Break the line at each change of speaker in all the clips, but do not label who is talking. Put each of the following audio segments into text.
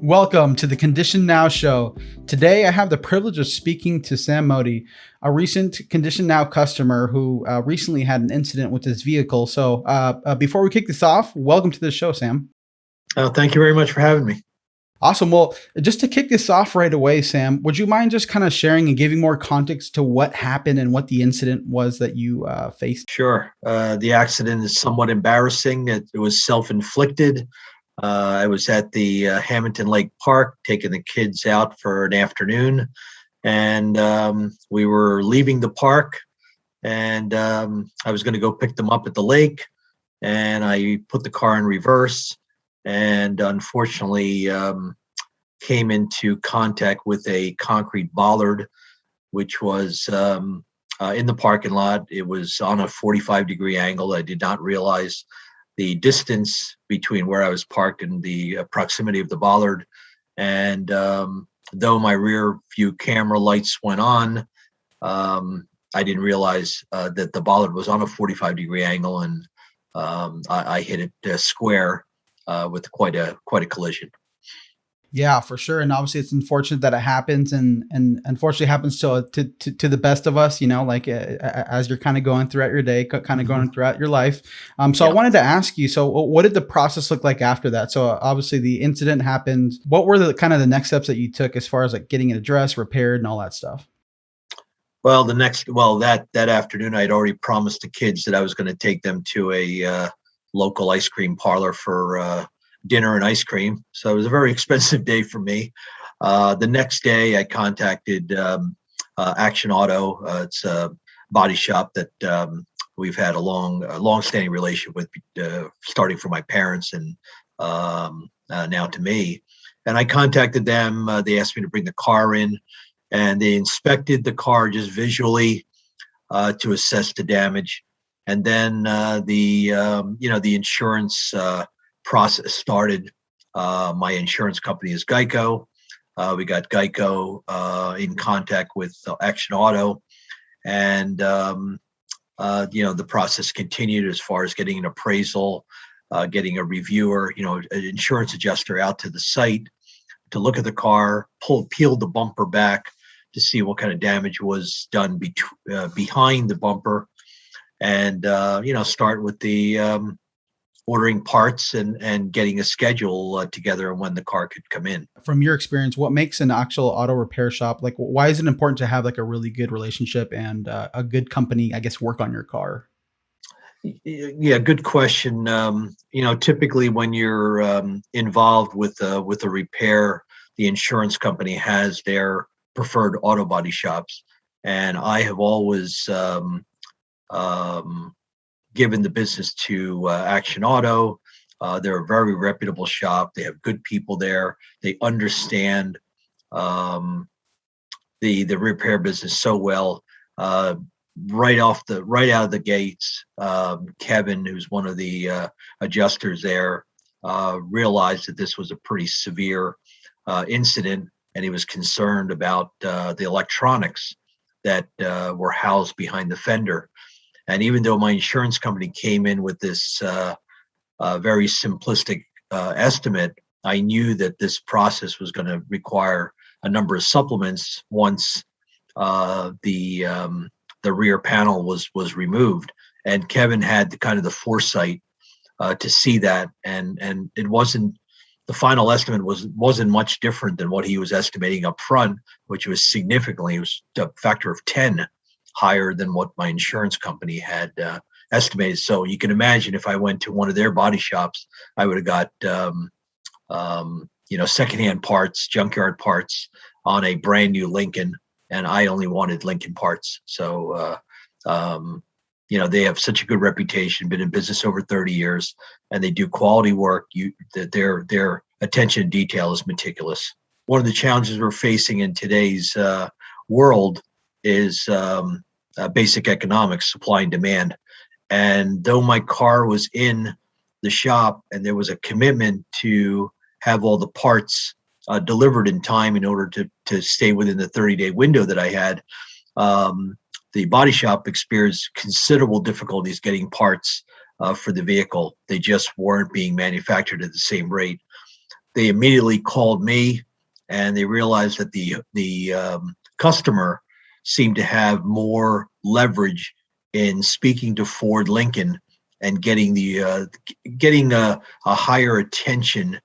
Welcome to the Condition Now show. Today, I have the privilege of speaking to Sam Mody, a recent Condition Now customer who recently had an incident with his vehicle. Before we kick this off, welcome to the show, Sam.
Thank you very much for having me.
Awesome. Well, just to kick this off right away, Sam, would you mind just kind of sharing and giving more context to what happened and what the incident was that you faced?
Sure. The accident is somewhat embarrassing. It was self-inflicted. I was at the Hamilton Lake Park taking the kids out for an afternoon, and we were leaving the park, and I was going to go pick them up at the lake, and I put the car in reverse, and unfortunately came into contact with a concrete bollard, which was in the parking lot. It was on a 45-degree angle. I did not realize the distance between where I was parked and the proximity of the bollard. And though my rear view camera lights went on, I didn't realize that the bollard was on a 45-degree angle, and I hit it square with quite a collision.
Yeah, for sure. And obviously, it's unfortunate that it happens, and unfortunately happens to the best of us. As you're kind of going throughout your day, kind of
Mhm.
going throughout your life. So I
Yeah.
wanted to ask you. So, what did the process look like after that? So, obviously, the incident happened. What were the kind of the next steps that you took as far as like getting it addressed, repaired, and all that stuff?
Well, that afternoon, I had already promised the kids that I was going to take them to a local ice cream parlor for dinner and ice cream. So it was a very expensive day for me. The next day, I contacted Action Auto. It's a body shop that we've had a long-standing relationship with, starting from my parents and now to me. And I contacted them. They asked me to bring the car in, and they inspected the car just visually to assess the damage. And then the insurance process started. My insurance company is Geico. We got Geico in contact with Action Auto, and the process continued as far as getting an appraisal, getting a reviewer, an insurance adjuster out to the site to look at the car, peeled the bumper back to see what kind of damage was done behind the bumper, and start with the ordering parts and getting a schedule together on when the car could come in.
From your experience, what makes an actual auto repair shop like? Why is it important to have like a really good relationship and a good company, I guess, work on your car?
Yeah, good question. Typically when you're involved with a repair, the insurance company has their preferred auto body shops, and I have always um, given the business to Action Auto. They're a very reputable shop. They have good people there. They understand um, the repair business so well. Uh, right out of the gates, Kevin, who's one of the adjusters there, realized that this was a pretty severe incident, and he was concerned about the electronics that were housed behind the fender. And even though my insurance company came in with this very simplistic estimate, I knew that this process was going to require a number of supplements once the rear panel was removed. And Kevin had the kind of the foresight to see that, and it wasn't, the final estimate wasn't much different than what he was estimating up front, which was significantly, it was a factor of 10 higher than what my insurance company had estimated. So you can imagine if I went to one of their body shops, I would have got secondhand parts, junkyard parts on a brand new Lincoln, and I only wanted Lincoln parts. So they have such a good reputation, been in business over 30 years, and they do quality work. Their attention to detail is meticulous. One of the challenges we're facing in today's world is basic economics, supply and demand. And though my car was in the shop and there was a commitment to have all the parts delivered in time in order to stay within the 30-day window that I had, the body shop experienced considerable difficulties getting parts for the vehicle. They just weren't being manufactured at the same rate. they immediately called me, and they realized that the customer seemed to have more leverage in speaking to Ford Lincoln and getting a higher attention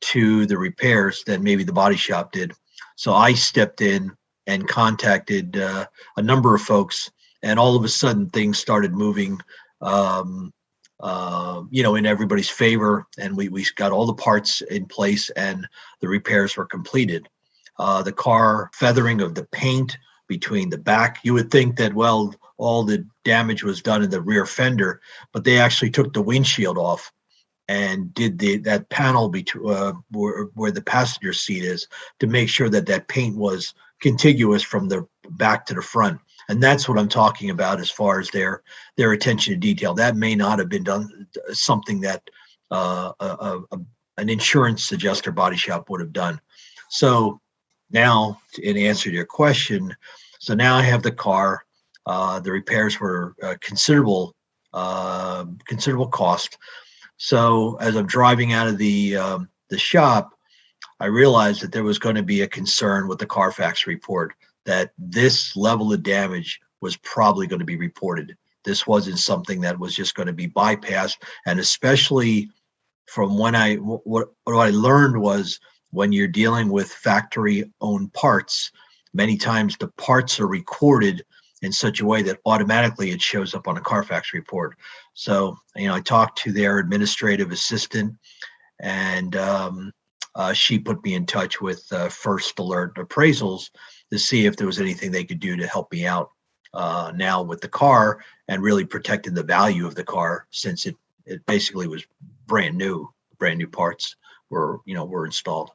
to the repairs than maybe the body shop did. So I stepped in and contacted a number of folks, and all of a sudden things started moving, in everybody's favor, and we got all the parts in place, and the repairs were completed. The car feathering of the paint between the back, you would think that, well, all the damage was done in the rear fender, but they actually took the windshield off and did that panel where the passenger seat is, to make sure that that paint was contiguous from the back to the front. And that's what I'm talking about as far as their attention to detail. That may not have been done, something that an insurance adjuster body shop would have done. So now, in answer to your question, so now I have the car. The repairs were considerable cost. So as I'm driving out of the shop, I realized that there was going to be a concern with the Carfax report, that this level of damage was probably going to be reported. This wasn't something that was just going to be bypassed. And especially from what I learned was, when you're dealing with factory owned parts, many times the parts are recorded in such a way that automatically it shows up on a Carfax report. So, I talked to their administrative assistant, and she put me in touch with First Alert Appraisals to see if there was anything they could do to help me out now with the car, and really protecting the value of the car, since it basically was brand new parts were installed.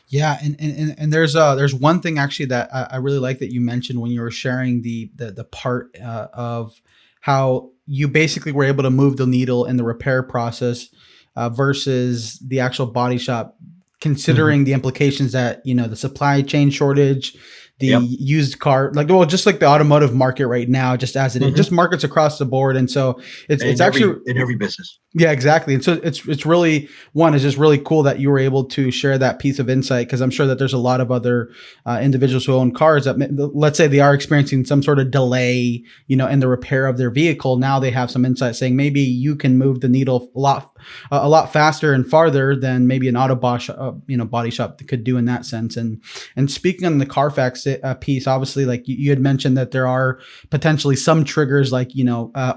Yeah, and there's one thing actually that I really like that you mentioned when you were sharing the part of how you basically were able to move the needle in the repair process versus the actual body shop,
Mhm.
considering the implications that the supply chain shortage, the
Yep.
used car, just like the automotive market right now, just as it
Mhm.
just markets across the board, and so it's
In
actually.
every business.
Yeah, exactly. And so it's really it's just really cool that you were able to share that piece of insight, because I'm sure that there's a lot of other individuals who own cars that let's say they are experiencing some sort of delay, in the repair of their vehicle. Now they have some insight saying maybe you can move the needle a lot faster and farther than maybe an body shop could do in that sense. And speaking on the Carfax piece, obviously, like you had mentioned that there are potentially some triggers, like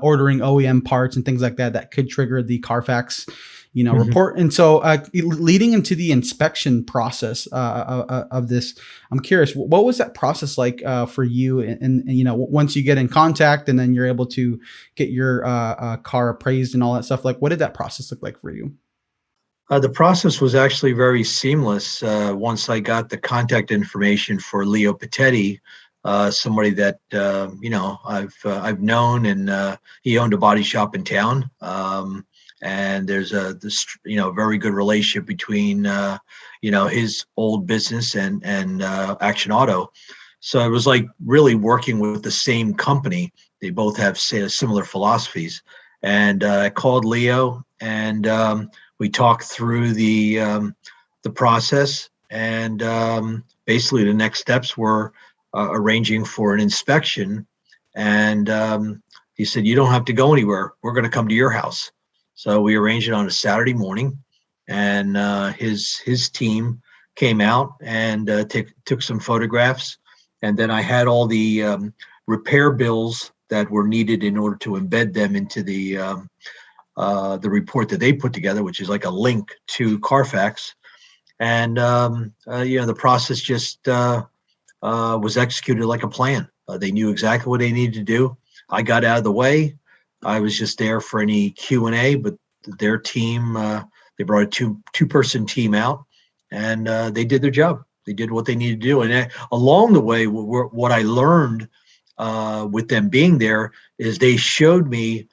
ordering OEM parts and things like that could trigger the Carfax
Mhm.
report. And so leading into the inspection process of this, I'm curious, what was that process like for you? And once you get in contact and then you're able to get your car appraised and all that stuff, like what did that process look like for you?
The process was actually very seamless once I got the contact information for Leo Patetti, somebody that I've known, and he owned a body shop in town. And there's this very good relationship between his old business and Action Auto. So it was like really working with the same company. They both have similar philosophies. And I called Leo, and we talked through the process, and basically the next steps were arranging for an inspection. And he said, "You don't have to go anywhere. We're going to come to your house." So we arranged it on a Saturday morning, and his team came out and took some photographs, and then I had all the repair bills that were needed in order to embed them into the report that they put together, which is like a link to Carfax. And the process just was executed like a plan. They knew exactly what they needed to do. I got out of the way. I was just there for any Q&A, but their team, they brought a two-person team out, and they did their job. They did what they needed to do. And along the way, what I learned with them being there is they showed me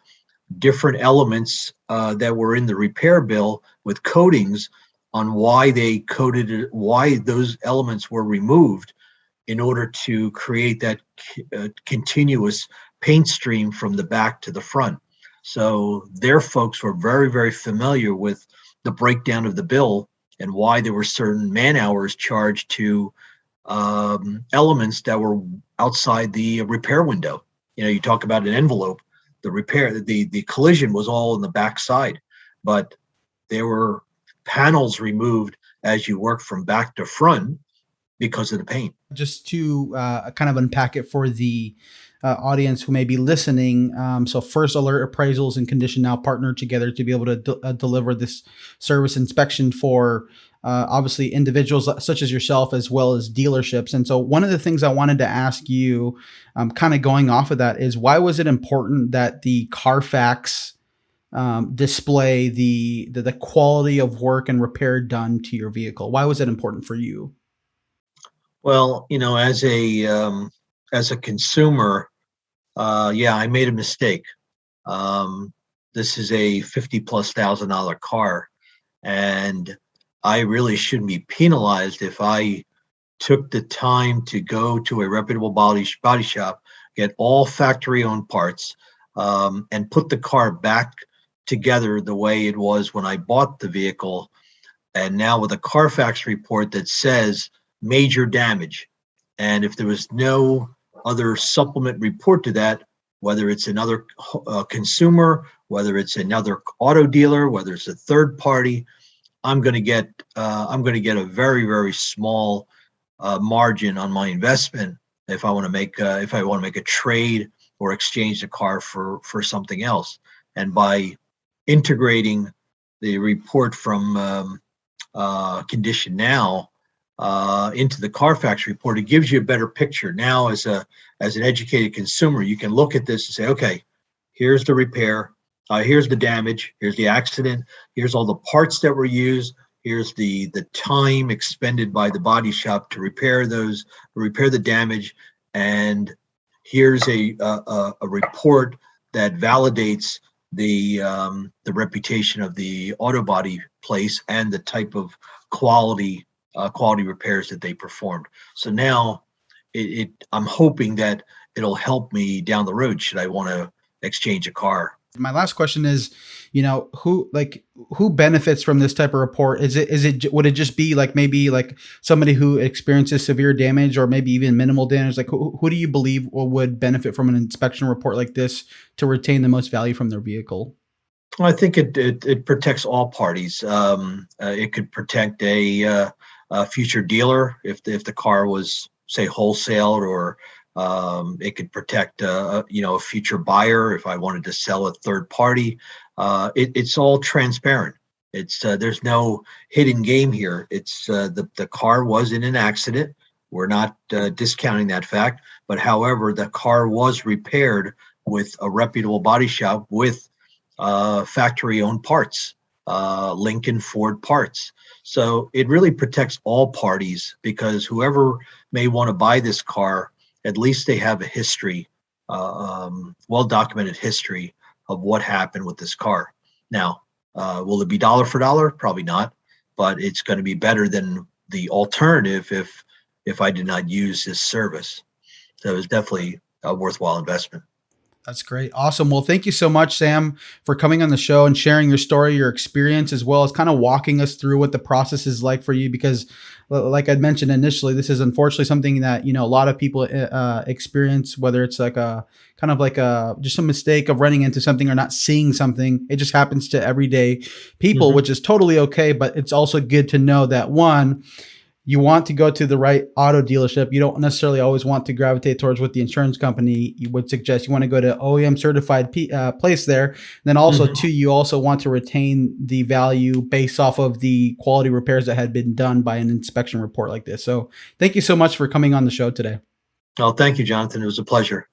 different elements that were in the repair bill with coatings on why they coated it, why those elements were removed in order to create that continuous paint stream from the back to the front. So their folks were very, very familiar with the breakdown of the bill and why there were certain man hours charged to elements that were outside the repair window. You talk about an envelope, the collision was all in the back side, but there were panels removed as you work from back to front because of the paint.
Just to kind of unpack it for the audience who may be listening. So, First Alert Appraisals and Condition Now partner together to be able to deliver this service inspection for obviously individuals such as yourself, as well as dealerships. And so, one of the things I wanted to ask you, kind of going off of that, is why was it important that the Carfax display the quality of work and repair done to your vehicle? Why was it important for you?
Well, as a consumer, yeah, I made a mistake. This is a 50 plus $1,000 car, and I really shouldn't be penalized if I took the time to go to a reputable body shop, get all factory owned parts, and put the car back together the way it was when I bought the vehicle. And now with a Carfax report that says major damage. And if there was no other supplement report to that, whether it's another consumer, whether it's another auto dealer, whether it's a third party, I'm going to get a very, very small margin on my investment if I want to make a trade or exchange the car for something else. And by integrating the report from Condition Now into the Carfax report, it gives you a better picture. Now, as an educated consumer, you can look at this and say, okay, here's the repair, here's the damage, here's the accident, here's all the parts that were used, here's the time expended by the body shop to repair the damage, and here's a report that validates the reputation of the auto body place and the type of quality repairs that they performed. So now I'm hoping that it'll help me down the road should I want to exchange a car.
My last question is, who benefits from this type of report? Would it just be like maybe like somebody who experiences severe damage or maybe even minimal damage? Like who do you believe would benefit from an inspection report like this to retain the most value from their vehicle?
Well, I think it protects all parties. It could protect a future dealer if the car was, say, wholesaled, or it could protect a future buyer if I wanted to sell a third party. It's all transparent. There's no hidden game here. It's the car was in an accident. We're not discounting that fact, but however, the car was repaired with a reputable body shop with factory owned parts, Lincoln, Ford parts. So it really protects all parties, because whoever may want to buy this car, at least they have a history, well-documented history of what happened with this car. Now, will it be dollar for dollar? Probably not, but it's going to be better than the alternative if I did not use this service. So it's definitely a worthwhile investment.
That's great. Awesome. Well, thank you so much, Sam, for coming on the show and sharing your story, your experience, as well as kind of walking us through what the process is like for you. Because like I mentioned initially, this is unfortunately something that, a lot of people experience, whether it's like a kind of like just a mistake of running into something or not seeing something. It just happens to everyday people, which is totally okay. But it's also good to know that, one, you want to go to the right auto dealership. You don't necessarily always want to gravitate towards what the insurance company would suggest. You want to go to OEM certified place there. And then also, two, you also want to retain the value based off of the quality repairs that had been done by an inspection report like this. So thank you so much for coming on the show today.
Oh, thank you, Jonathan. It was a pleasure.